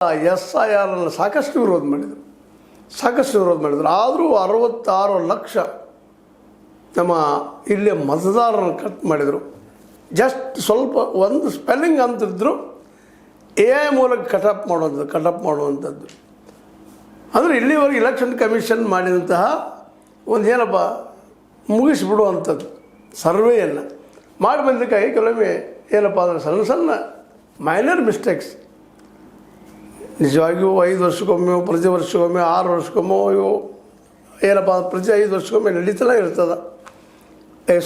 SIR ಅನ್ನು ಸಾಕಷ್ಟು ವಿರೋಧ ಮಾಡಿದರು. ಆದರೂ 66 ಲಕ್ಷ ನಮ್ಮ ಇಲ್ಲಿಯ ಮತದಾರರನ್ನು ಕಟ್ ಮಾಡಿದರು. ಜಸ್ಟ್ ಸ್ವಲ್ಪ ಒಂದು ಸ್ಪೆಲ್ಲಿಂಗ್ ಅಂತಿದ್ರು AI ಮೂಲಕ ಕಟಪ್ ಮಾಡುವಂಥದ್ದು. ಅಂದರೆ ಇಲ್ಲಿವರೆಗೆ ಎಲೆಕ್ಷನ್ ಕಮಿಷನ್ ಮಾಡಿದಂತಹ ಒಂದೇನಪ್ಪ ಮುಗಿಸಿಬಿಡುವಂಥದ್ದು ಸರ್ವೆಯನ್ನು ಮಾಡಿ ಬಂದಕ್ಕಾಗಿ ಕೆಲವೊಮ್ಮೆ ಏನಪ್ಪ ಅಂದರೆ ಸಣ್ಣ ಮೈನರ್ ಮಿಸ್ಟೇಕ್ಸ್ ನಿಜವಾಗಿಯೂ 5 ವರ್ಷಕ್ಕೊಮ್ಮೆ, ಪ್ರತಿ ವರ್ಷಕ್ಕೊಮ್ಮೆ, 6 ವರ್ಷಕ್ಕೊಮ್ಮೆ, ಏನಪ್ಪ ಪ್ರತಿ 5 ವರ್ಷಕ್ಕೊಮ್ಮೆ ನಡೀತಲೇ ಇರ್ತದೆ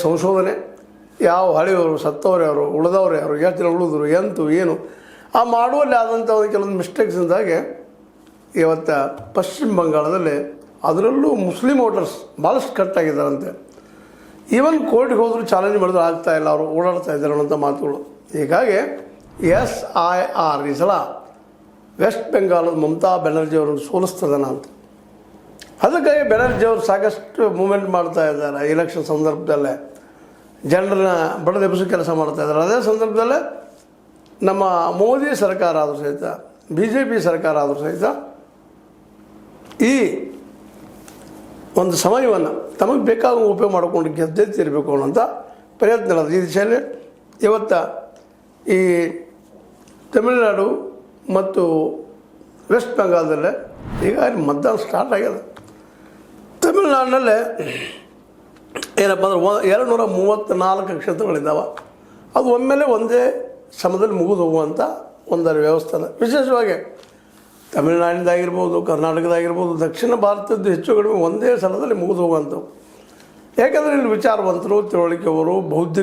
ಸಂಶೋಧನೆ. ಯಾವ ಹಳೆಯವರು, ಸತ್ತವರು ಯಾರು, ಉಳಿದವರು ಯಾರು, ಎಷ್ಟು ಜನ ಉಳಿದ್ರು, ಎಂತು ಏನು ಆ ಮಾಡುವಲ್ಲಿ ಆದಂಥ ಒಂದು ಕೆಲವೊಂದು ಮಿಸ್ಟೇಕ್ಸಿಂದಾಗೆ ಇವತ್ತು ಪಶ್ಚಿಮ ಬಂಗಾಳದಲ್ಲಿ ಅದರಲ್ಲೂ ಮುಸ್ಲಿಂ ವೋಟರ್ಸ್ ಭಾಳಷ್ಟು ಕಟ್ಟಾಗಿದ್ದಾರಂತೆ. ಈವನ್ ಕೋರ್ಟ್ಗೆ ಹೋದರೂ ಚಾಲೆಂಜ್ ಮಾಡಿದ್ರು ಆಗ್ತಾಯಿಲ್ಲ, ಅವರು ಓಡಾಡ್ತಾ ಇದ್ದಾರೆ ಅನ್ನೋಂಥ ಮಾತುಗಳು. ಹೀಗಾಗಿ SIR ಈ ಸಲ ವೆಸ್ಟ್ ಬೆಂಗಾಲದ ಮಮತಾ ಬೆನರ್ಜಿ ಅವರನ್ನು ಸೋಲಿಸ್ತದನ ಅಂತ. ಅದಕ್ಕಾಗಿ ಬೆನರ್ಜಿ ಅವರು ಸಾಕಷ್ಟು ಮೂಮೆಂಟ್ ಮಾಡ್ತಾ ಇದ್ದಾರೆ. ಎಲೆಕ್ಷನ್ ಸಂದರ್ಭದಲ್ಲೇ ಜನರನ್ನ ಬಡದೆಬ್ಬಿಸೋ ಕೆಲಸ ಮಾಡ್ತಾ ಇದ್ದಾರೆ. ಅದೇ ಸಂದರ್ಭದಲ್ಲೇ ನಮ್ಮ ಮೋದಿ ಸರ್ಕಾರ ಆದರೂ ಸಹಿತ, BJP ಸರ್ಕಾರ ಆದರೂ ಸಹಿತ ಈ ಒಂದು ಸಮಯವನ್ನು ತಮಗೆ ಬೇಕಾದ ಉಪಯೋಗ ಮಾಡಿಕೊಂಡು ಗೆದ್ದೆತ್ತಿರಬೇಕು ಅನ್ನೋಂಥ ಪ್ರಯತ್ನ ಈ ದಿಶೆಯಲ್ಲಿ ಇವತ್ತು ಈ ತಮಿಳುನಾಡು ಮತ್ತು ವೆಸ್ಟ್ ಬೆಂಗಾಲದಲ್ಲೇ ಈಗ ಮತದಾನ ಸ್ಟಾರ್ಟ್ ಆಗ್ಯದ. ತಮಿಳುನಾಡಿನಲ್ಲೇ ಏನಪ್ಪ ಅಂದ್ರೆ 234 ಕ್ಷೇತ್ರಗಳಿದ್ದಾವೆ. ಅದು ಒಮ್ಮೆಲೆ ಒಂದೇ ಸಮಯದಲ್ಲಿ ಮುಗಿದು ಹೋಗುವಂಥ ಒಂದರ ವ್ಯವಸ್ಥೆ ಅದ. ವಿಶೇಷವಾಗಿ ತಮಿಳುನಾಡಿಂದಾಗಿರ್ಬೋದು, ಕರ್ನಾಟಕದಾಗಿರ್ಬೋದು, ದಕ್ಷಿಣ ಭಾರತದ್ದು ಹೆಚ್ಚು ಕಡಿಮೆ ಒಂದೇ ಸಲದಲ್ಲಿ ಮುಗಿದು ಹೋಗುವಂಥವು. ಯಾಕಂದರೆ ಇಲ್ಲಿ ವಿಚಾರವಂತರು, ತಿಳುವಳಿಕೆಯವರು, ಬೌದ್ಧಿಕ